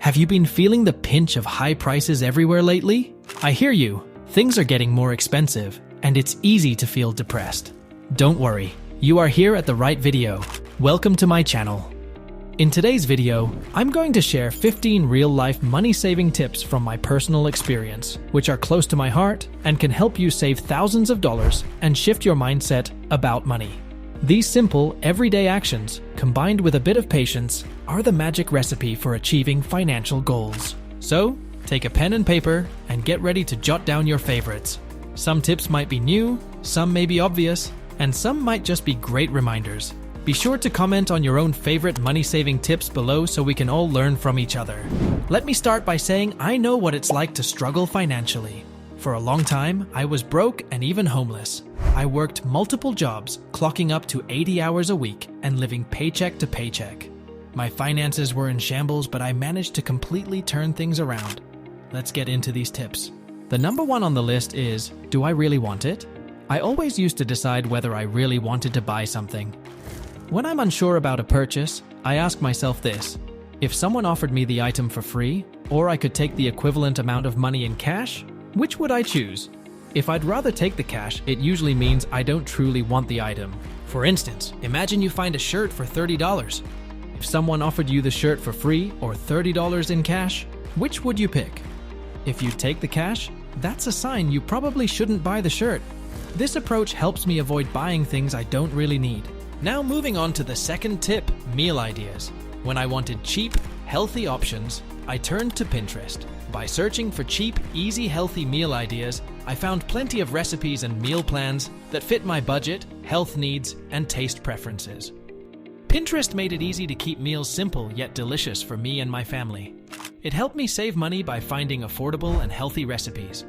Have you been feeling the pinch of high prices everywhere lately? I hear you. Things are getting more expensive, and it's easy to feel depressed. Don't worry, you are here at the right video. Welcome to my channel. In today's video, I'm going to share 15 real-life money-saving tips from my personal experience, which are close to my heart and can help you save thousands of dollars and shift your mindset about money. These simple, everyday actions, combined with a bit of patience, are the magic recipe for achieving financial goals. So, take a pen and paper and get ready to jot down your favorites. Some tips might be new, some may be obvious, and some might just be great reminders. Be sure to comment on your own favorite money-saving tips below so we can all learn from each other. Let me start by saying I know what it's like to struggle financially. For a long time, I was broke and even homeless. I worked multiple jobs, clocking up to 80 hours a week and living paycheck to paycheck. My finances were in shambles, but I managed to completely turn things around. Let's get into these tips. The number one on the list is, do I really want it? I always used to decide whether I really wanted to buy something. When I'm unsure about a purchase, I ask myself this: if someone offered me the item for free, or I could take the equivalent amount of money in cash, which would I choose? If I'd rather take the cash, it usually means I don't truly want the item. For instance, imagine you find a shirt for $30. If someone offered you the shirt for free or $30 in cash, which would you pick? If you take the cash, that's a sign you probably shouldn't buy the shirt. This approach helps me avoid buying things I don't really need. Now moving on to the second tip, meal ideas. When I wanted cheap, healthy options, I turned to Pinterest. By searching for cheap, easy, healthy meal ideas, I found plenty of recipes and meal plans that fit my budget, health needs, and taste preferences. Pinterest made it easy to keep meals simple yet delicious for me and my family. It helped me save money by finding affordable and healthy recipes.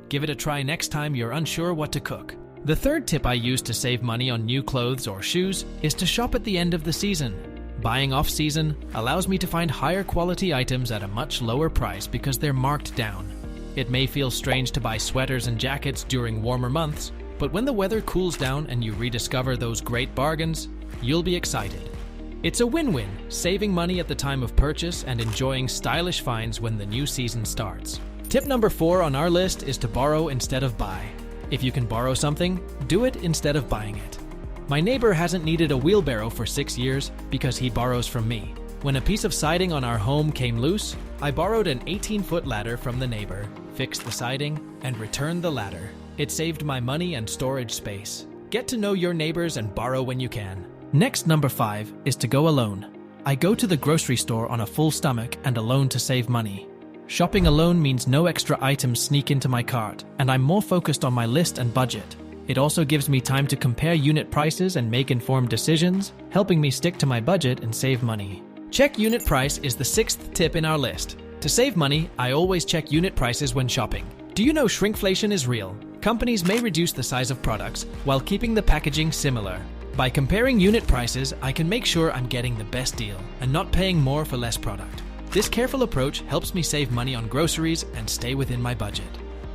Give it a try next time you're unsure what to cook. The third tip I use to save money on new clothes or shoes is to shop at the end of the season. Buying off-season allows me to find higher quality items at a much lower price because they're marked down. It may feel strange to buy sweaters and jackets during warmer months, but when the weather cools down and you rediscover those great bargains, you'll be excited. It's a win-win, saving money at the time of purchase and enjoying stylish finds when the new season starts. Tip number 4 on our list is to borrow instead of buy. If you can borrow something, do it instead of buying it. My neighbor hasn't needed a wheelbarrow for 6 years because he borrows from me. When a piece of siding on our home came loose, I borrowed an 18-foot ladder from the neighbor, fixed the siding, and returned the ladder. It saved my money and storage space. Get to know your neighbors and borrow when you can. Next, number 5 is to go alone. I go to the grocery store on a full stomach and alone to save money. Shopping alone means no extra items sneak into my cart, and I'm more focused on my list and budget. It also gives me time to compare unit prices and make informed decisions, helping me stick to my budget and save money. Check unit price is the 6th tip in our list. To save money, I always check unit prices when shopping. Do you know shrinkflation is real? Companies may reduce the size of products while keeping the packaging similar. By comparing unit prices, I can make sure I'm getting the best deal and not paying more for less product. This careful approach helps me save money on groceries and stay within my budget.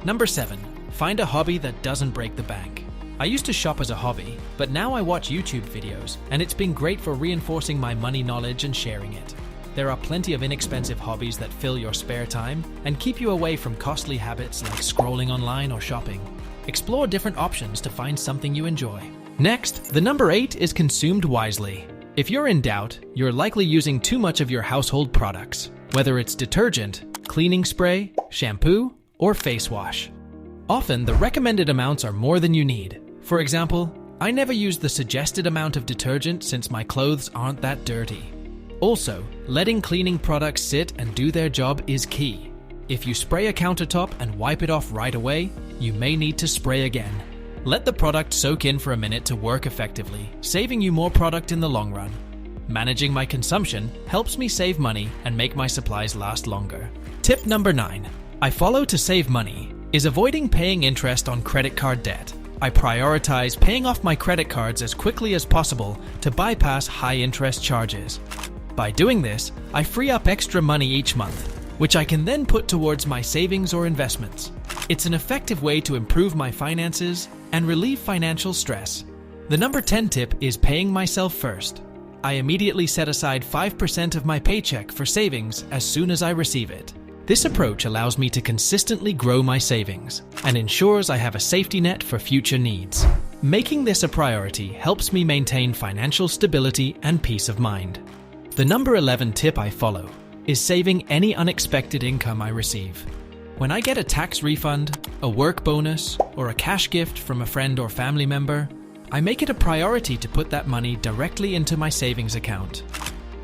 Number 7. Find a hobby that doesn't break the bank. I used to shop as a hobby, but now I watch YouTube videos, and it's been great for reinforcing my money knowledge and sharing it. There are plenty of inexpensive hobbies that fill your spare time and keep you away from costly habits like scrolling online or shopping. Explore different options to find something you enjoy. Next, the number 8 is consumed wisely. If you're in doubt, you're likely using too much of your household products, whether it's detergent, cleaning spray, shampoo, or face wash. Often, the recommended amounts are more than you need. For example, I never use the suggested amount of detergent since my clothes aren't that dirty. Also, letting cleaning products sit and do their job is key. If you spray a countertop and wipe it off right away, you may need to spray again. Let the product soak in for a minute to work effectively, saving you more product in the long run. Managing my consumption helps me save money and make my supplies last longer. Tip number 9. I follow to save money is avoiding paying interest on credit card debt. I prioritize paying off my credit cards as quickly as possible to bypass high interest charges. By doing this, I free up extra money each month, which I can then put towards my savings or investments. It's an effective way to improve my finances and relieve financial stress. The number 10 tip is paying myself first. I immediately set aside 5% of my paycheck for savings as soon as I receive it. This approach allows me to consistently grow my savings and ensures I have a safety net for future needs. Making this a priority helps me maintain financial stability and peace of mind. The number 11 tip I follow is saving any unexpected income I receive. When I get a tax refund, a work bonus, or a cash gift from a friend or family member, I make it a priority to put that money directly into my savings account.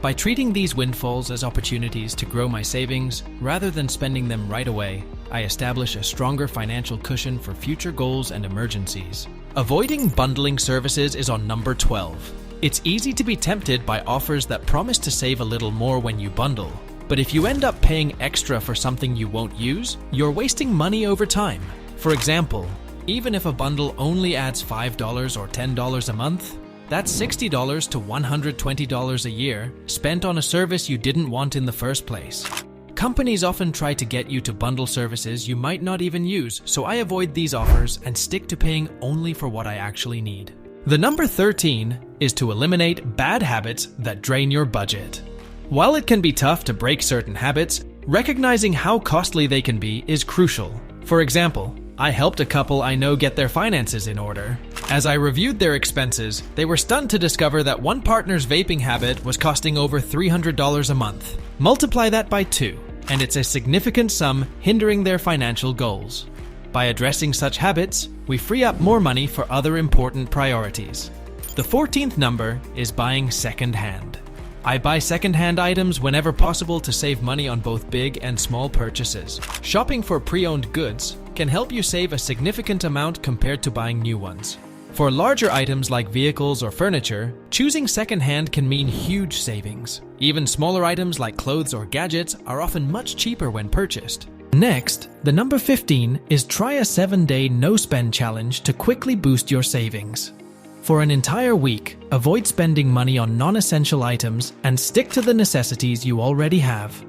By treating these windfalls as opportunities to grow my savings rather than spending them right away, I establish a stronger financial cushion for future goals and emergencies. Avoiding bundling services is on number 12. It's easy to be tempted by offers that promise to save a little more when you bundle. But if you end up paying extra for something you won't use, you're wasting money over time. For example, even if a bundle only adds $5 or $10 a month, that's $60 to $120 a year spent on a service you didn't want in the first place. Companies often try to get you to bundle services you might not even use, so I avoid these offers and stick to paying only for what I actually need. The number 13 is to eliminate bad habits that drain your budget. While it can be tough to break certain habits, recognizing how costly they can be is crucial. For example, I helped a couple I know get their finances in order. As I reviewed their expenses, they were stunned to discover that one partner's vaping habit was costing over $300 a month. Multiply that by 2, and it's a significant sum hindering their financial goals. By addressing such habits, we free up more money for other important priorities. The 14th number is buying second-hand. I buy second-hand items whenever possible to save money on both big and small purchases. Shopping for pre-owned goods can help you save a significant amount compared to buying new ones. For larger items like vehicles or furniture, choosing second-hand can mean huge savings. Even smaller items like clothes or gadgets are often much cheaper when purchased. Next, the number 15 is try a 7-day no-spend challenge to quickly boost your savings. For an entire week, avoid spending money on non-essential items and stick to the necessities you already have.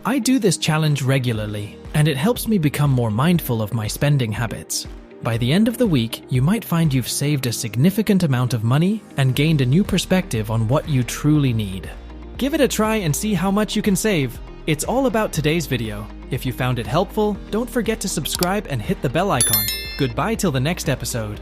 I do this challenge regularly, and it helps me become more mindful of my spending habits. By the end of the week, you might find you've saved a significant amount of money and gained a new perspective on what you truly need. Give it a try and see how much you can save. It's all about today's video. If you found it helpful, don't forget to subscribe and hit the bell icon. Goodbye till the next episode.